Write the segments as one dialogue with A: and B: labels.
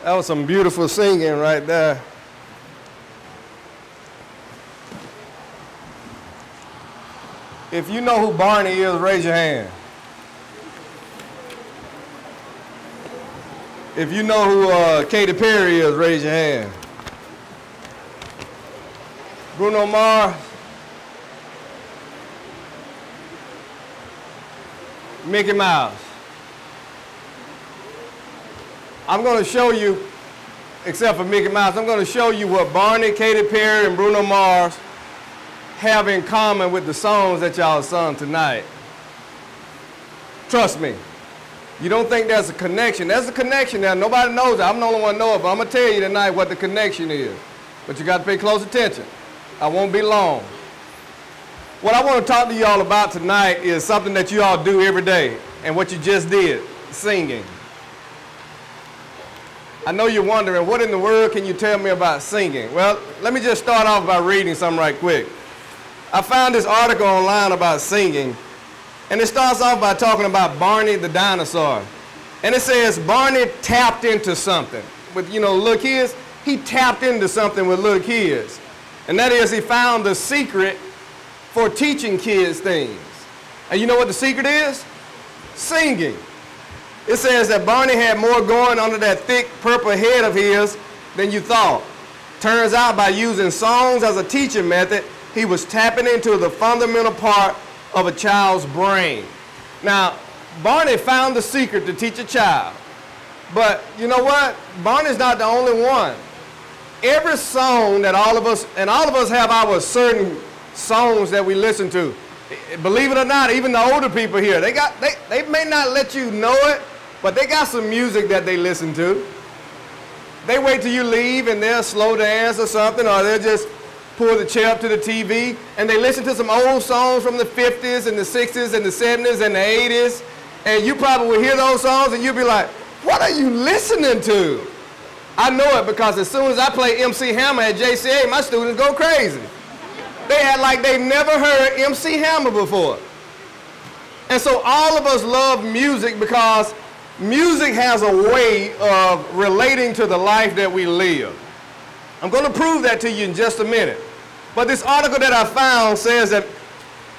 A: That was some beautiful singing right there. If you know who Barney is, raise your hand. If you know who Katy Perry is, raise your hand. Bruno Mars. Mickey Mouse. I'm going to show you, except for Mickey Mouse, I'm going to show you what Barney, Katy Perry, and Bruno Mars have in common with the songs that y'all sung tonight. Trust me. You don't think there's a connection. There's a connection there. Nobody knows it. I'm the only one who knows it, but I'm going to tell you tonight what the connection is. But you got to pay close attention. I won't be long. What I want to talk to you all about tonight is something that you all do every day, and what you just did, singing. I know you're wondering, what in the world can you tell me about singing? Well, let me just start off by reading something right quick. I found this article online about singing, and it starts off by talking about Barney the dinosaur. And it says Barney tapped into something. With, little kids, he tapped into something with little kids. And that is, he found the secret for teaching kids things. And you know what the secret is? Singing. It says that Barney had more going under that thick purple head of his than you thought. Turns out by using songs as a teaching method, he was tapping into the fundamental part of a child's brain. Now, Barney found the secret to teach a child. But you know what? Barney's not the only one. Every song that all of us have our certain songs that we listen to. Believe it or not, even the older people here, they may not let you know it, but they got some music that they listen to. They wait till you leave and they'll slow dance or something, or they'll just pull the chair up to the TV and they listen to some old songs from the 50s and the 60s and the 70s and the 80s, and you probably will hear those songs and you'll be like, what are you listening to? I know it because as soon as I play MC Hammer at JCA, my students go crazy. They act like they've never heard MC Hammer before. And so all of us love music because music has a way of relating to the life that we live. I'm going to prove that to you in just a minute. But this article that I found says that,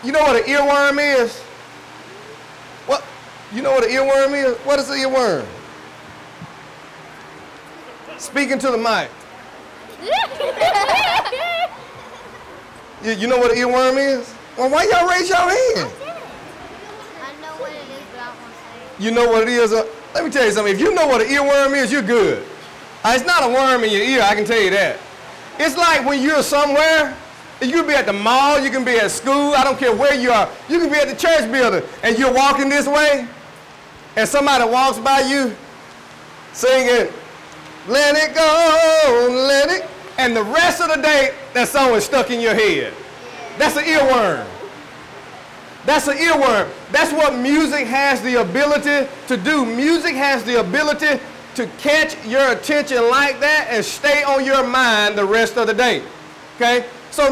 A: you know what an earworm is? What? You know what an earworm is? What is an earworm? Speaking to the mic. You know what an earworm is? Well, why y'all raise your hand?
B: I know what it is, but I won't say it.
A: You know what it is? Let me tell you something. If you know what an earworm is, you're good. It's not a worm in your ear, I can tell you that. It's like when you're somewhere, you can be at the mall, you can be at school, I don't care where you are. You can be at the church building, and you're walking this way, and somebody walks by you singing, let it go, let it, and the rest of the day, that song is stuck in your head. That's an earworm. That's an earworm. That's what music has the ability to do. Music has the ability to catch your attention like that and stay on your mind the rest of the day. Okay? So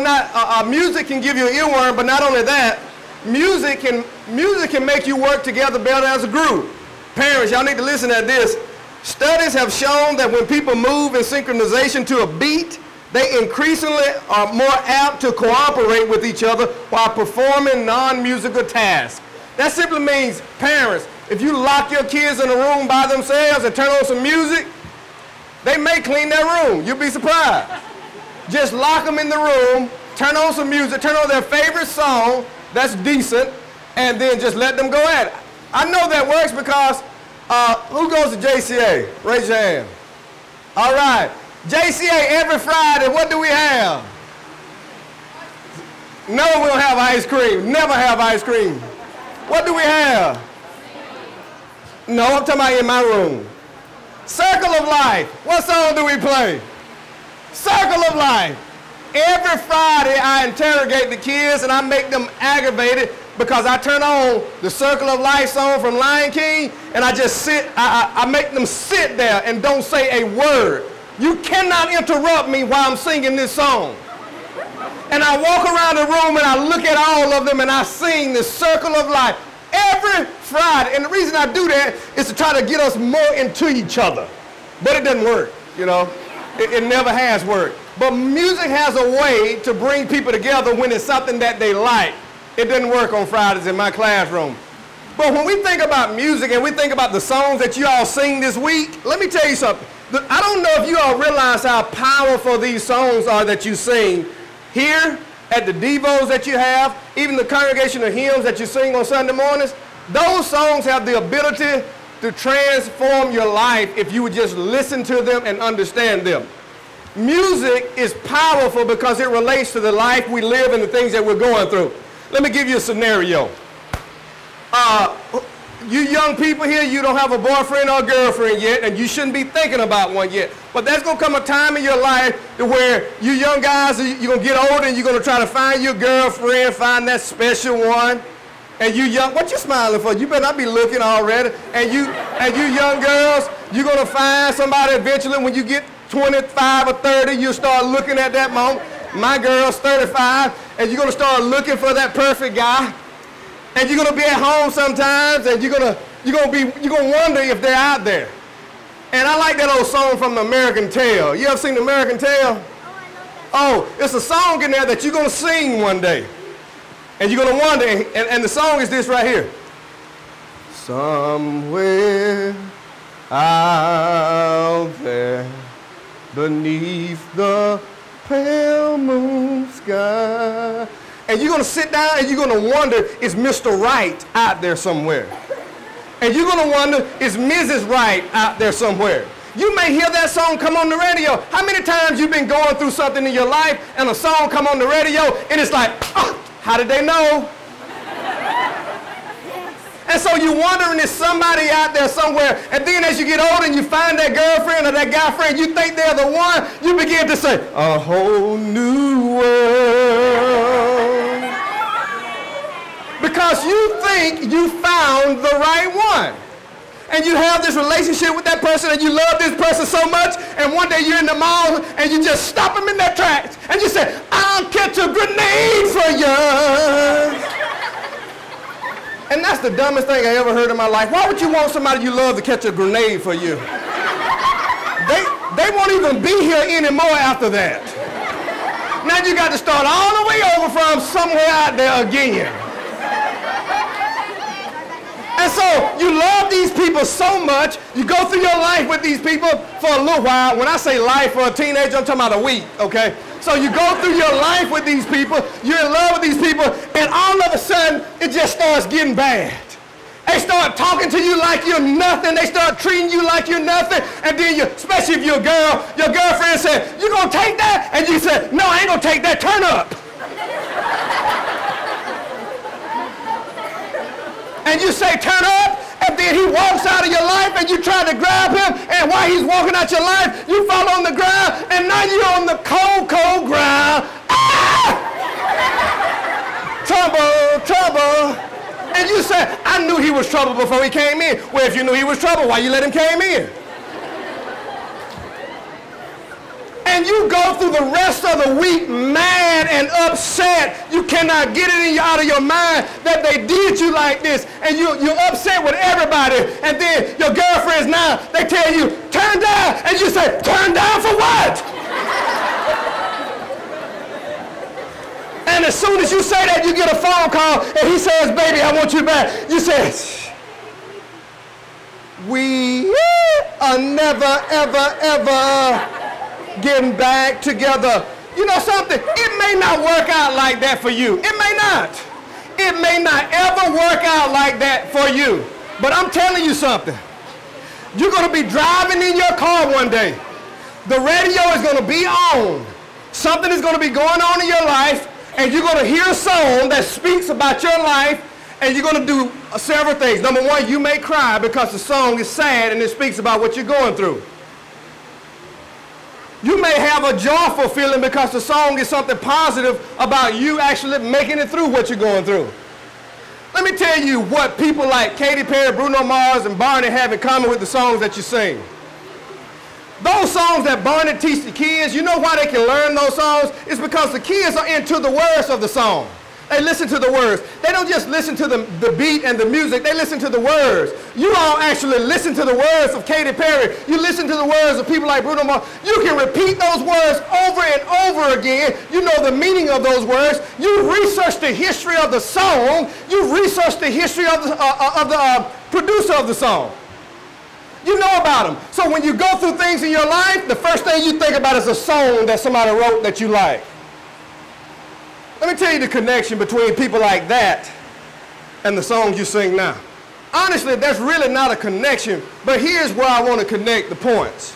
A: music can give you an earworm, but not only that, music can make you work together better as a group. Parents, y'all need to listen to this. Studies have shown that when people move in synchronization to a beat, they increasingly are more apt to cooperate with each other while performing non-musical tasks. That simply means, parents, if you lock your kids in a room by themselves and turn on some music, they may clean their room. You'll be surprised. Just lock them in the room, turn on some music, turn on their favorite song that's decent, and then just let them go at it. I know that works because who goes to JCA? Raise your hand. All right. JCA every Friday, what do we have? No, we don't have ice cream. Never have ice cream. What do we have? No, I'm talking about in my room. Circle of Life. What song do we play? Circle of Life. Every Friday I interrogate the kids and I make them aggravated because I turn on the Circle of Life song from Lion King and I just sit, I make them sit there and don't say a word. You cannot interrupt me while I'm singing this song. And I walk around the room and I look at all of them and I sing the Circle of Life every Friday. And the reason I do that is to try to get us more into each other. but it doesn't work, you know. It never has worked. But music has a way to bring people together when it's something that they like. It doesn't work on Fridays in my classroom. But when we think about music and we think about the songs that you all sing this week, let me tell you something. I don't know if you all realize how powerful these songs are that you sing here at the devos that you have, even the congregational hymns that you sing on Sunday mornings. Those songs have the ability to transform your life if you would just listen to them and understand them. Music is powerful because it relates to the life we live and the things that we're going through. Let me give you a scenario. You young people here, you don't have a boyfriend or girlfriend yet, and you shouldn't be thinking about one yet. But there's going to come a time in your life to where you young guys, you're going to get older and you're going to try to find your girlfriend, find that special one. And you young, what you smiling for? You better not be looking already. And you young girls, you're going to find somebody eventually when you get 25 or 30, you start looking at that moment. My girl's 35, and you're going to start looking for that perfect guy. And you're going to be at home sometimes, and you're going to wonder if they're out there. And I like that old song from the American Tale. You ever seen the American Tale? Oh, it's a song in there that you're going to sing one day. And you're going to wonder, and the song is this right here. Somewhere out there beneath the pale moon sky. And you're going to sit down and you're going to wonder, is Mr. Right out there somewhere? And you're going to wonder, is Mrs. Right out there somewhere? You may hear that song come on the radio. How many times you've been going through something in your life and a song come on the radio and it's like, oh, how did they know? And so you're wondering, is somebody out there somewhere? And then as you get older and you find that girlfriend or that guy friend, you think they're the one, you begin to say, a whole new world. Because you think you found the right one. And you have this relationship with that person and you love this person so much, and one day you're in the mall and you just stop them in their tracks and you say, I'll catch a grenade for you. And that's the dumbest thing I ever heard in my life. Why would you want somebody you love to catch a grenade for you? They won't even be here anymore after that. Now you got to start all the way over from somewhere out there again. And so you love these people so much, you go through your life with these people for a little while. When I say life for a teenager, I'm talking about a week, okay? So you go through your life with these people, you're in love with these people, and all of a sudden, it just starts getting bad. They start talking to you like you're nothing. They start treating you like you're nothing. And then you, especially if you're a girl, your girlfriend said, you gonna take that? And you said, no, I ain't gonna take that, turn up. And you say, turn up, and then he walks out of your life and you try to grab him, and while he's walking out your life, you fall on the ground, and now you're on the cold, cold ground. Ah! Trouble, trouble. And you say, I knew he was trouble before he came in. Well, if you knew he was trouble, why you let him came in? And you go through the rest of the week mad and upset. You cannot get it out of your mind that they did you like this. And you're upset with everybody. And then your girlfriends now, they tell you, turn down. And you say, turn down for what? And as soon as you say that, you get a phone call. And he says, baby, I want you back. You say, we are never, ever, ever getting back together. You know something? It may not work out like that for you. It may not. It may not ever work out like that for you. But I'm telling you something. You're going to be driving in your car one day. The radio is going to be on. Something is going to be going on in your life, and you're going to hear a song that speaks about your life, and you're going to do several things. Number one, you may cry because the song is sad and it speaks about what you're going through. You may have a joyful feeling because the song is something positive about you actually making it through what you're going through. Let me tell you what people like Katy Perry, Bruno Mars, and Barney have in common with the songs that you sing. Those songs that Barney teach the kids, you know why they can learn those songs? It's because the kids are into the words of the song. They listen to the words. They don't just listen to the beat and the music. They listen to the words. You all actually listen to the words of Katy Perry. You listen to the words of people like Bruno Mars. You can repeat those words over and over again. You know the meaning of those words. You research the history of the song. You research the history of the producer of the song. You know about them. So when you go through things in your life, the first thing you think about is a song that somebody wrote that you like. Let me tell you the connection between people like that and the songs you sing now. Honestly, there's really not a connection, but here's where I want to connect the points.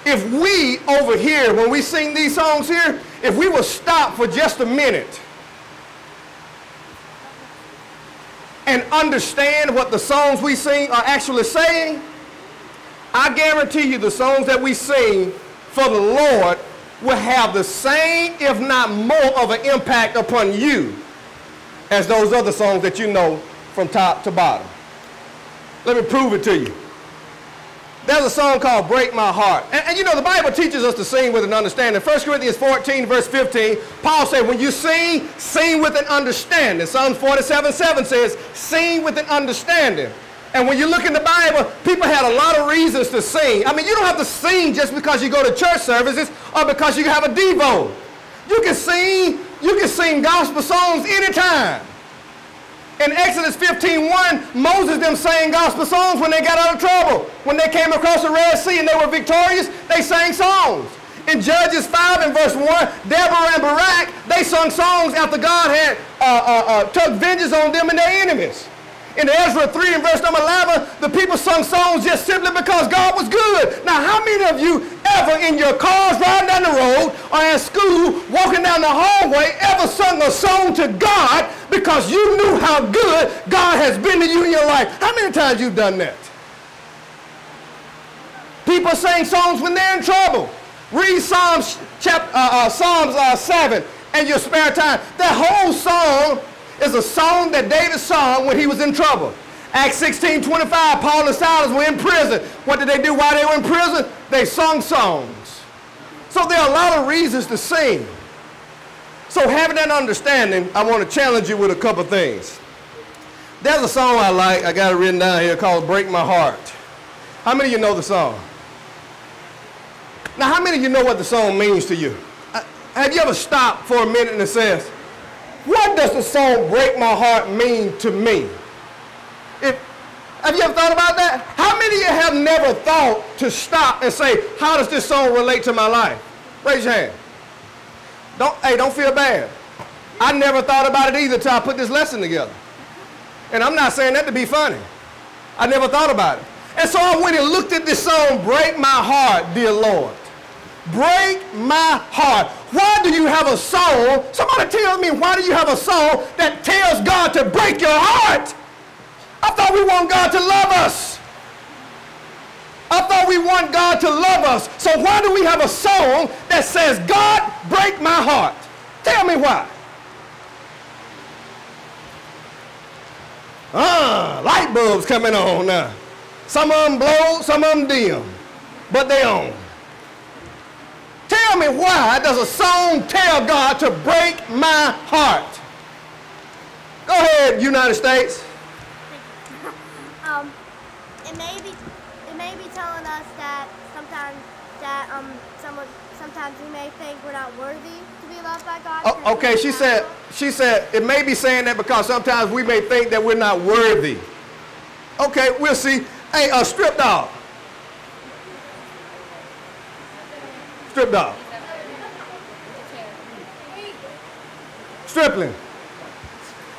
A: If we over here, when we sing these songs here, if we will stop for just a minute and understand what the songs we sing are actually saying, I guarantee you the songs that we sing for the Lord will have the same, if not more, of an impact upon you as those other songs that you know from top to bottom. Let me prove it to you. There's a song called Break My Heart. And you know, the Bible teaches us to sing with an understanding. 1 Corinthians 14, verse 15, Paul said, when you sing, sing with an understanding. Psalms 47:7 says, sing with an understanding. And when you look in the Bible, people had a lot of reasons to sing. I mean, you don't have to sing just because you go to church services or because you have a Devo. You can sing gospel songs anytime. In Exodus 15:1, Moses them sang gospel songs when they got out of trouble. When they came across the Red Sea and they were victorious, they sang songs. In Judges 5 and verse 1, Deborah and Barak, they sung songs after God had took vengeance on them and their enemies. In Ezra 3 and verse number 11, the people sung songs just simply because God was good. Now, how many of you ever in your cars riding down the road or at school, walking down the hallway, ever sung a song to God because you knew how good God has been to you in your life? How many times you've done that? People sing songs when they're in trouble. Read Psalms 7 in your spare time. That whole song is a song that David sung when he was in trouble. Acts 16:25, Paul and Silas were in prison. What did they do while they were in prison? They sung songs. So there are a lot of reasons to sing. So having that understanding, I want to challenge you with a couple things. There's a song I like, I got it written down here, called Break My Heart. How many of you know the song? Now, how many of you know what the song means to you? Have you ever stopped for a minute and says, what does the song Break My Heart mean to me? Have you ever thought about that? How many of you have never thought to stop and say, how does this song relate to my life? Raise your hand. Don't feel bad. I never thought about it either until I put this lesson together. And I'm not saying that to be funny. I never thought about it. And so I went and looked at this song, Break My Heart, Dear Lord. Break my heart. Why do you have a song? Somebody tell me, why do you have a song that tells God to break your heart? I thought we want God to love us. I thought we want God to love us. So why do we have a song that says, God, break my heart? Tell me why. Light bulbs coming on now. Some of them blow, some of them dim, but they on. Tell me, why does a song tell God to break my heart? Go ahead, United States.
B: It may be telling us that sometimes we may think we're not worthy to be loved by God.
A: Oh, okay, she said it may be saying that because sometimes we may think that we're not worthy. Okay, we'll see. Hey, strip dog. Strip dog. Stripling.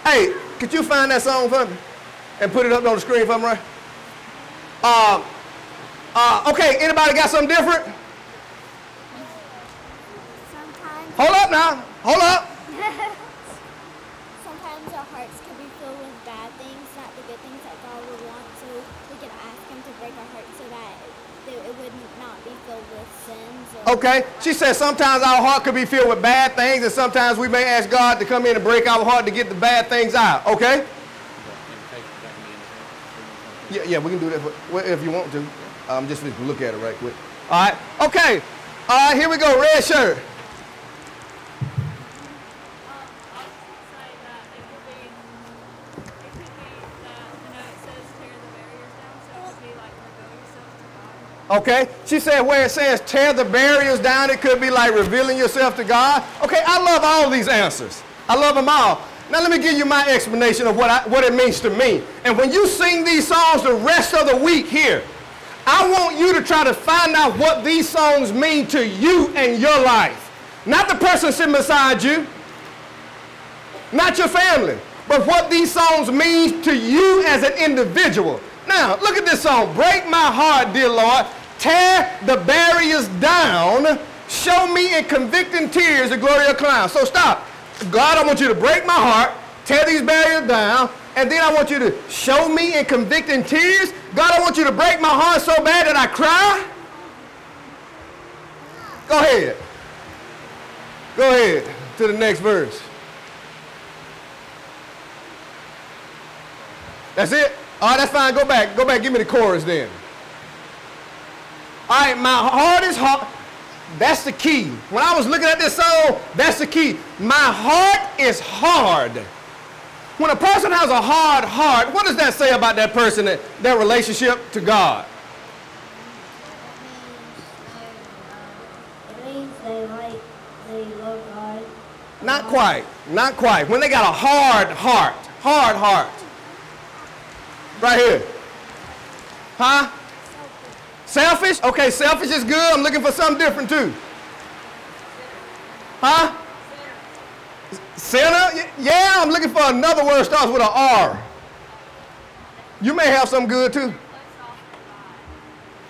A: Hey, could you find that song for me and put it up on the screen for me, right? Okay, anybody got something different?
B: Sometimes.
A: Hold up now. Hold up.
C: Sometimes our hearts can be filled with bad things, not the good things that God would want. So we can ask Him to break our hearts so that it would not be filled with sins.
A: Okay. She said sometimes our heart could be filled with bad things, and sometimes we may ask God to come in and break our heart to get the bad things out. Okay? Yeah, we can do that if you want to. Just look at it right quick. All right. Okay. All right, here we go. Red shirt. Okay, she said where it says tear the barriers down, it could be like revealing yourself to God. Okay, I love all these answers. I love them all. Now let me give you my explanation of what it means to me. And when you sing these songs the rest of the week here, I want you to try to find out what these songs mean to you and your life. Not the person sitting beside you, not your family, but what these songs mean to you as an individual. Now, look at this song. Break my heart, dear Lord. Tear the barriers down. Show me in convicting tears the glory of clown. So stop. God, I want you to break my heart, tear these barriers down, and then I want you to show me in convicting tears. God, I want you to break my heart so bad that I cry. Go ahead. Go ahead to the next verse. That's it? All right, that's fine. Go back. Go back. Give me the chorus then. All right, my heart is hard. That's the key. When I was looking at this song, that's the key. My heart is hard. When a person has a hard heart, what does that say about that person, their relationship to God?
B: It means they love God.
A: Not quite. Not quite. When they got a hard heart. Hard heart. Right here. Huh? Selfish? Okay, selfish is good. I'm looking for something different too. Huh? Sinner? Yeah, I'm looking for another word that starts with an R. You may have something good too.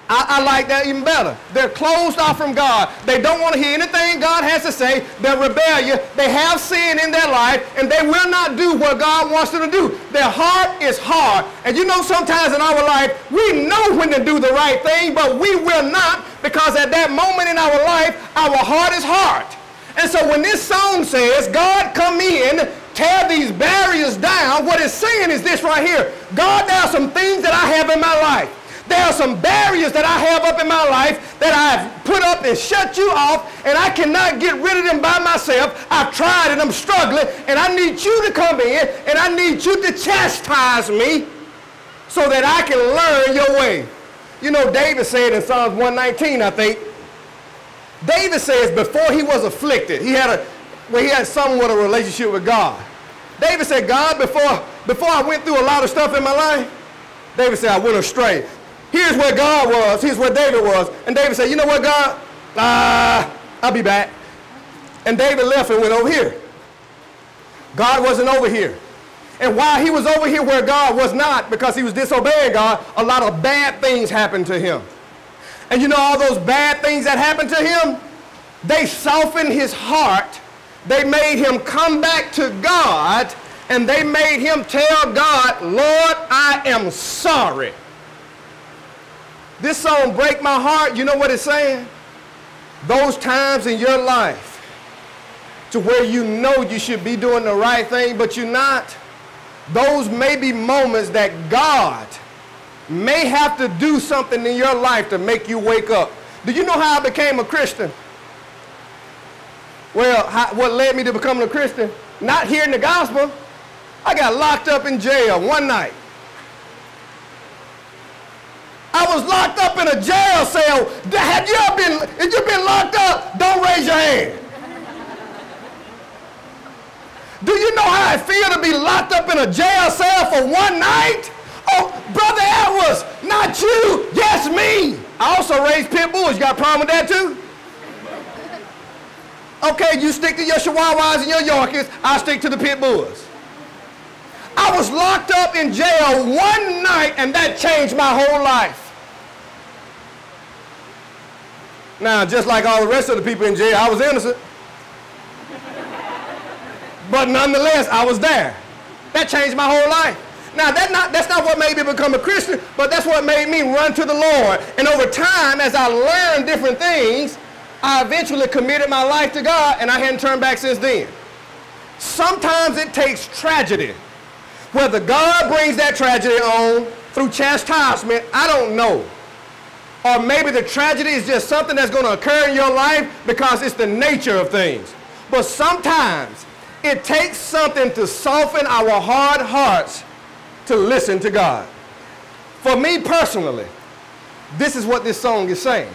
A: I like that even better. They're closed off from God. They don't want to hear anything God has to say. They're rebellious. They have sin in their life, and they will not do what God wants them to do. Their heart is hard. And you know, sometimes in our life, we know when to do the right thing, but we will not, because at that moment in our life, our heart is hard. And so when this song says, God, come in, tear these barriers down, what it's saying is this right here. God, there are some things that I have in my life. There are some barriers that I have up in my life that I've put up and shut you off, and I cannot get rid of them by myself. I've tried and I'm struggling, and I need you to come in, and I need you to chastise me so that I can learn your way. You know, David said in Psalms 119, I think, David says before he was afflicted, he had somewhat a relationship with God. David said, God, before I went through a lot of stuff in my life, David said, I went astray. Here's where God was. Here's where David was. And David said, you know what, God? I'll be back. And David left and went over here. God wasn't over here. And while he was over here where God was not, because he was disobeying God, a lot of bad things happened to him. And you know all those bad things that happened to him? They softened his heart. They made him come back to God, and they made him tell God, Lord, I am sorry. This song, Break My Heart, you know what it's saying? Those times in your life to where you know you should be doing the right thing, but you're not, those may be moments that God may have to do something in your life to make you wake up. Do you know how I became a Christian? Well, what led me to becoming a Christian? Not hearing the gospel. I got locked up in jail one night. I was locked up in a jail cell. If you've been locked up, don't raise your hand. Do you know how I feel to be locked up in a jail cell for one night? Oh, Brother Edwards, not you, yes me. I also raised pit bulls. You got a problem with that too? Okay, you stick to your Chihuahuas and your Yorkies. I'll stick to the pit bulls. I was locked up in jail one night, and that changed my whole life. Now, just like all the rest of the people in jail, I was innocent. But nonetheless, I was there. That changed my whole life. Now, that's not what made me become a Christian, but that's what made me run to the Lord. And over time, as I learned different things, I eventually committed my life to God, and I hadn't turned back since then. Sometimes it takes tragedy. Whether God brings that tragedy on through chastisement, I don't know. Or maybe the tragedy is just something that's going to occur in your life because it's the nature of things. But sometimes it takes something to soften our hard hearts to listen to God. For me personally, This is what this song is saying.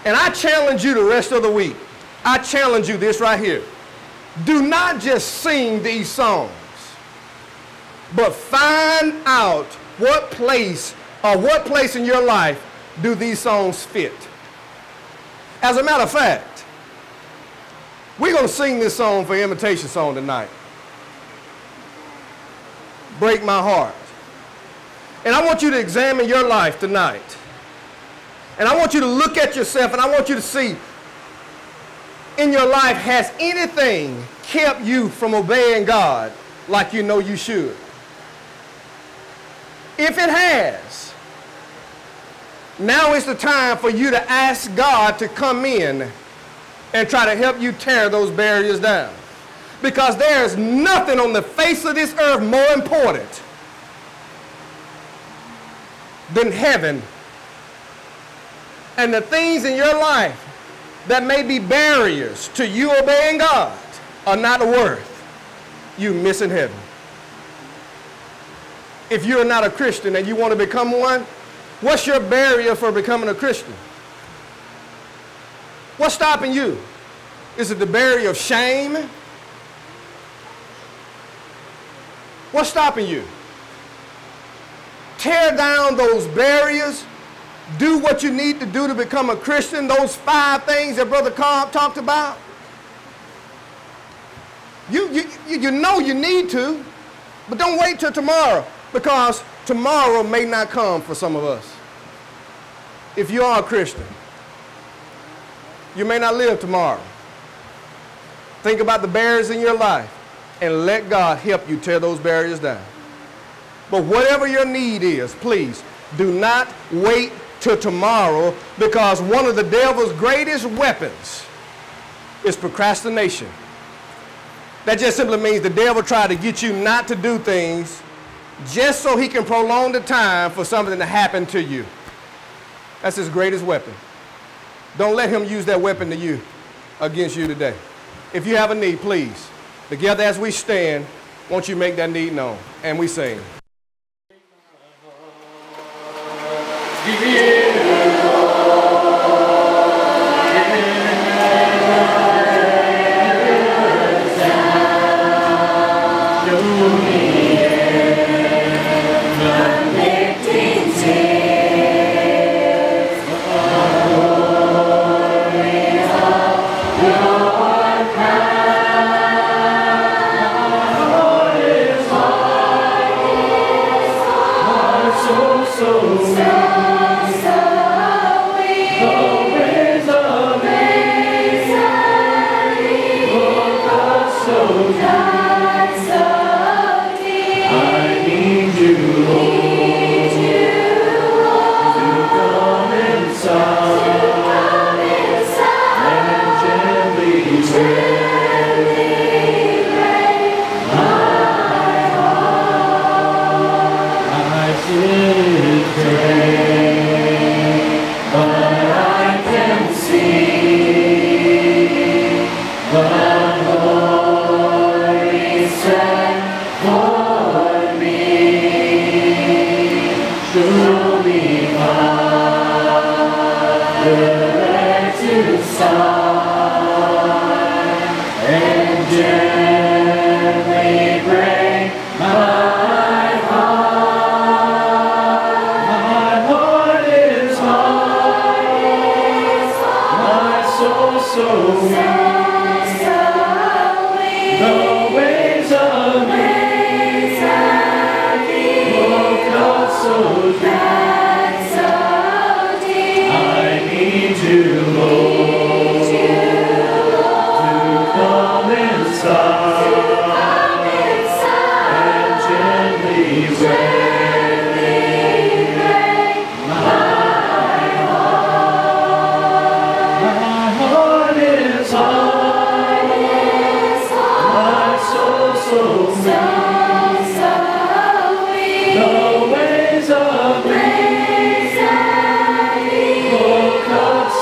A: And I challenge you the rest of the week. I challenge you this right here. Do not just sing these songs, but find out what place in your life do these songs fit. As a matter of fact, we're going to sing this song for invitation song tonight. Break My Heart. And I want you to examine your life tonight. And I want you to look at yourself, and I want you to see in your life, has anything kept you from obeying God like you know you should? If it has, now is the time for you to ask God to come in and try to help you tear those barriers down. Because there is nothing on the face of this earth more important than heaven. And the things in your life that may be barriers to you obeying God are not worth you missing heaven. If you're not a Christian and you want to become one, what's your barrier for becoming a Christian? What's stopping you? Is it the barrier of shame? What's stopping you? Tear down those barriers. Do what you need to do to become a Christian. Those 5 things that Brother Cobb talked about. You know you need to, but don't wait till tomorrow, because tomorrow may not come for some of us. If you are a Christian, you may not live tomorrow. Think about the barriers in your life and let God help you tear those barriers down. But whatever your need is, please do not wait till tomorrow, because one of the devil's greatest weapons is procrastination. That just simply means the devil tried to get you not to do things just so he can prolong the time for something to happen to you. That's his greatest weapon. Don't let him use that weapon to you against you today. If you have a need, please, together as we stand, won't you make that need known? And we sing.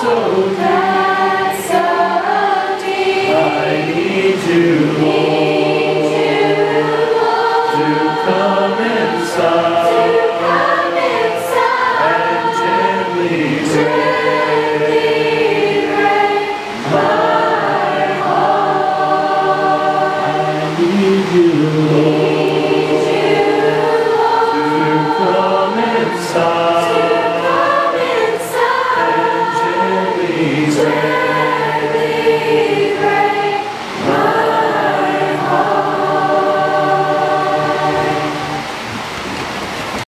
D: So computer